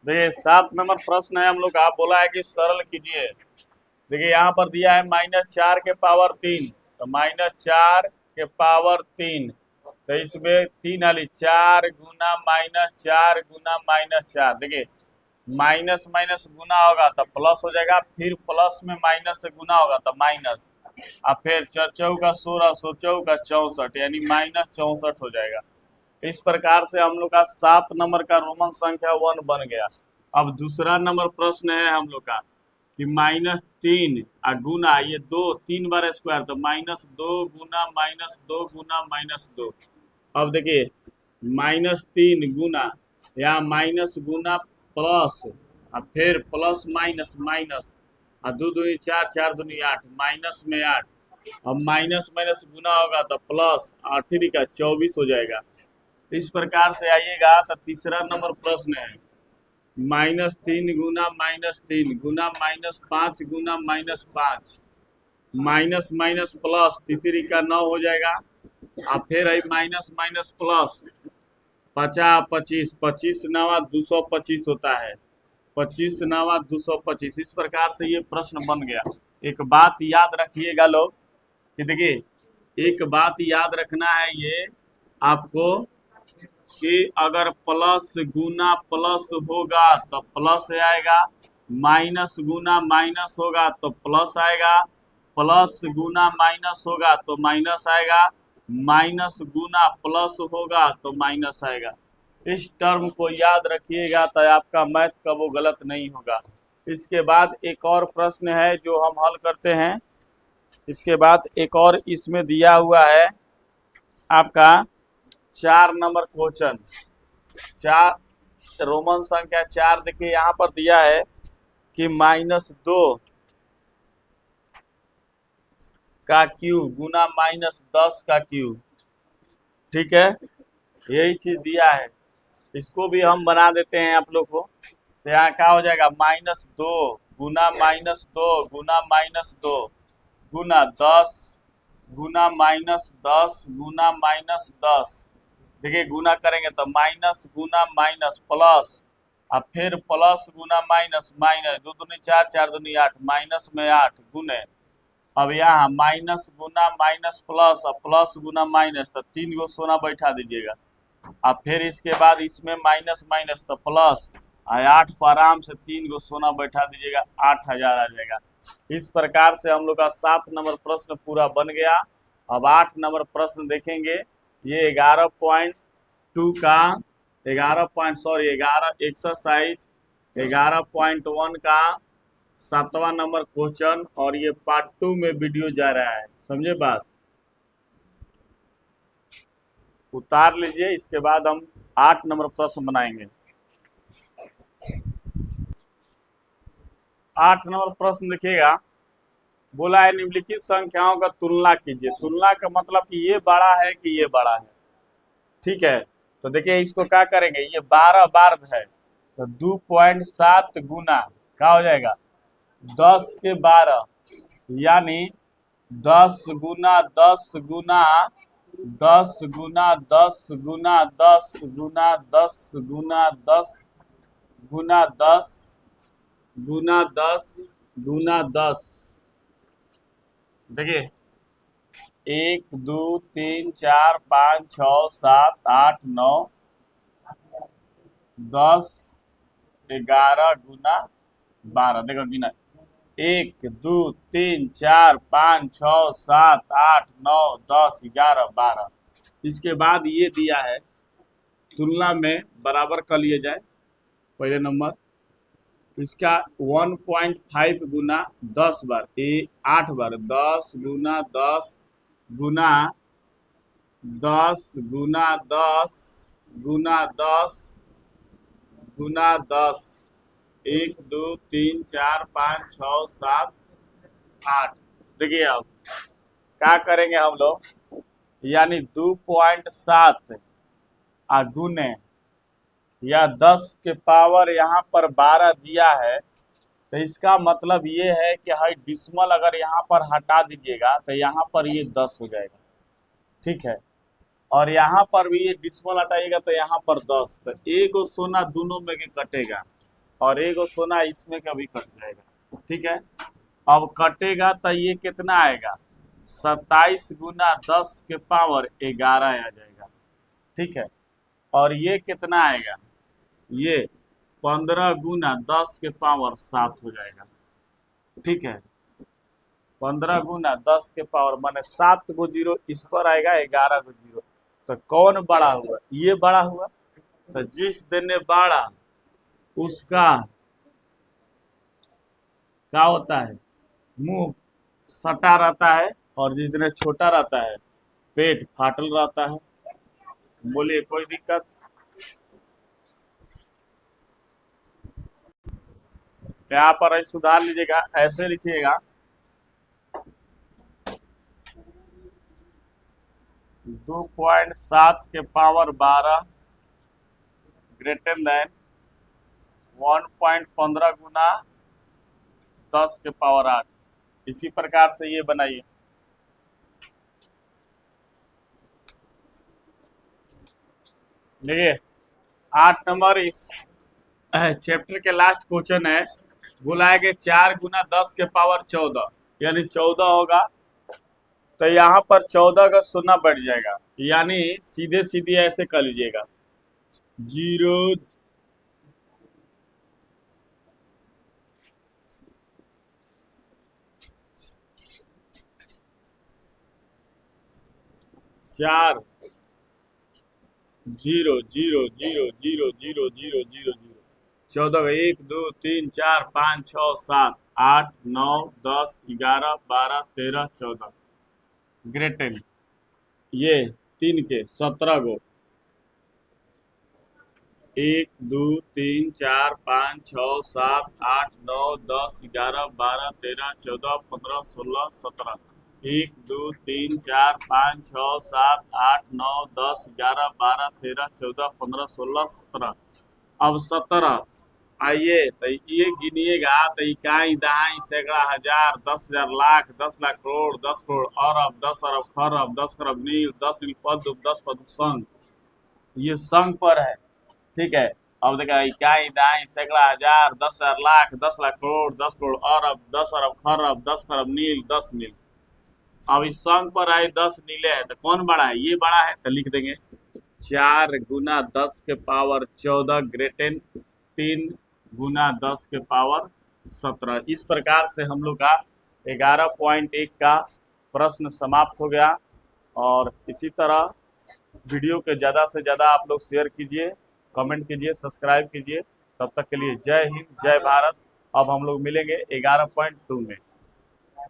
देखिए 7 नंबर प्रश्न है हम लोग का, बोला है कि सरल कीजिए। देखिए यहाँ पर दिया है -4 के पावर 3, तो -4 के पावर 3, तो इसमें 3 वाली 4 गुना -4 गुना -4। देखिए माइनस माइनस गुना होगा तो प्लस हो जाएगा, फिर प्लस में माइनस से गुना होगा तो माइनस, और फिर 4 का 16, 16 का 64, यानी -64 हो जाएगा। इस प्रकार से हम लोग का 7 नंबर का रोमन संख्या 1 बन गया। अब दूसरा नंबर प्रश्न है हम लोग का कि -3 गुना ये 2 3 बार स्क्वायर, तो -2 गुना -2 गुना -2। अब देखिए -3 गुना, यहाँ माइनस गुना प्लस, और फिर प्लस माइनस माइनस, और 2 दूनी 4, 4 दूनी 8, माइनस में 8। अब माइनस माइनस गुना होगा तो प्लस, 8 का 24 हो जाएगा। इस प्रकार से आइएगा तो तीसरा नंबर प्रश्न है -3 गुना -3 गुना -5 गुना -5, माइनस माइनस प्लस, 3 का 9 हो जाएगा, और फिर है माइनस माइनस प्लस, 50 25, 25 नवा 225 होता है, 25 नवा 225। इस प्रकार से ये प्रश्न बन गया। एक बात याद रखिएगा लोग कि देखिए एक बात याद रखना है ये आपको कि अगर प्लस गुना प्लस होगा तो प्लस आएगा, माइनस गुना माइनस होगा तो प्लस आएगा, प्लस गुना माइनस होगा तो माइनस आएगा, माइनस गुना प्लस होगा तो माइनस आएगा। इस टर्म को याद रखिएगा तो आपका मैथ का वो गलत नहीं होगा। इसके बाद एक और प्रश्न है जो हम हल करते हैं। इसके बाद एक और इसमें दिया हुआ है आपका 4 नंबर क्वेश्चन, 4 रोमन संख्या 4। देखिए यहाँ पर दिया है कि -2 का क्यूब गुना -10 का क्यूब। ठीक है, यही चीज दिया है, इसको भी हम बना देते हैं आप लोग को। तो यहाँ क्या हो जाएगा, -2 गुना -2 गुना -2 गुना 10 गुना -10 गुना -10। देखिए गुना करेंगे तो माइनस गुना माइनस प्लस, और फिर प्लस गुना माइनस माइनस, 2 दूनी 4, 4 दूनी 8, माइनस में 8 गुने। अब यहाँ माइनस गुना माइनस प्लस, और प्लस गुना माइनस, तो 3 गो सोना बैठा दीजिएगा, और फिर इसके बाद इसमें माइनस माइनस तो प्लस, और 8 पर आराम से 3 गो सोना बैठा दीजिएगा, 8000 आ जाएगा। इस प्रकार से हम लोग का 7 नंबर प्रश्न पूरा बन गया। अब 8 नंबर प्रश्न देखेंगे। ये 11.2 का 11 एक्सरसाइज 11.1 का 7वां नंबर क्वेश्चन, और ये पार्ट 2 में वीडियो जा रहा है, समझे बात। उतार लीजिए, इसके बाद हम 8 नंबर प्रश्न बनाएंगे। 8 नंबर प्रश्न देखिएगा, बोला है निम्नलिखित संख्याओं का तुलना कीजिए। तुलना का मतलब कि ये बड़ा है कि ये बड़ा है। ठीक है, तो देखिए इसको क्या करेंगे, ये 12 बार है तो 2.7 गुना क्या हो जाएगा 10 के 12, यानी 10 गुना 10 गुना 10 गुना 10 गुना 10 गुना 10 गुना 10 गुना 10 गुना 10 गुना 10। देखिए 1 2 3 4 5 6 7 8 9 10 11 गुना 12। देखो गिना 1 2 3 4 5 6 7 8 9 10 11 12। इसके बाद ये दिया है तुलना में बराबर कर लिए जाए। पहले नंबर इसका 1.5 गुना 10 बार, 8 बार, 10 गुना 10 गुना 10 गुना 10 गुना 10 गुना 10, 1 2 3 4 5 6 7 8। देखिए अब क्या करेंगे हम लोग, यानी 2.7 गुने या 10 के पावर यहाँ पर 12 दिया है, तो इसका मतलब ये है कि हाई डिसमल अगर यहाँ पर हटा दीजिएगा तो यहाँ पर ये 10 हो जाएगा। ठीक है, और यहाँ पर भी ये डिसमल हटाइएगा तो यहाँ पर 10, तो एक सोना दोनों में के कटेगा, और एगो सोना इसमें का भी कट जाएगा। ठीक है, अब कटेगा तो ये कितना आएगा, 27 गुना 10 के पावर 11 आ जाएगा। ठीक है, और ये कितना आएगा, ये 15 गुना 10 के पावर 7 हो जाएगा। ठीक है, 15 गुना 10 के पावर माने 7 गो जीरो इस पर आएगा, 11 गो जीरो। तो कौन बड़ा हुआ, ये बड़ा हुआ। तो जिस दिन बड़ा उसका क्या होता है, मुंह सटा रहता है, और जिस दिन छोटा रहता है पेट फाटल रहता है। बोलिए कोई दिक्कत। यहाँ पर सुधार लीजिएगा, ऐसे लिखिएगा 2.7 के पावर 12 ग्रेटर देन 1.15 गुना 10 के पावर 8। इसी प्रकार से ये बनाइए। देखिए 8 नंबर इस चैप्टर के लास्ट क्वेश्चन है, बोला है कि 4 गुना 10 के पावर 14 यानी 14 होगा। तो यहाँ पर 14 का शून्य बढ़ जाएगा, यानी सीधे सीधे ऐसे कर लीजिएगा 0 4 0 0 0 0 0 0 0 0 14 का 1 2 3 4 5 6 7 8 9 10 11 12 13 14 ग्रेटर ये 3 के 17 गो 1 2 3 4 5 6 7 8 9 10 11 12 13 14 15 16 17 1 2 3 4 5 6 7 8 9 10 11 12 13 14 15 16 17। अब 17 आइए तो ये गिनिएगा तो इकाई दहाई सैकड़ा हजार 10,000 लाख 10 लाख करोड़ 10 करोड़ अरब 10 अरब खरब 10 खरब नील 10 नील पद 10 पद संघ, ये संघ पर है। ठीक है, अब देखा इकाई दहाई सैकड़ा हजार 10,000 लाख 10 लाख करोड़ 10 करोड़ अरब 10 अरब खरब 10 खरब नील 10 नील। अब इस संघ पर आए 10 नीले है, तो कौन बड़ा है, ये बड़ा है। तो लिख देंगे 4 गुना 10 के पावर 14 ग्रेटर 3 गुना 10 के पावर 17। इस प्रकार से हम लोग का 11.1 का प्रश्न समाप्त हो गया। और इसी तरह वीडियो के ज़्यादा से ज़्यादा आप लोग शेयर कीजिए, कमेंट कीजिए, सब्सक्राइब कीजिए। तब तक के लिए जय हिंद जय भारत। अब हम लोग मिलेंगे 11.2 में।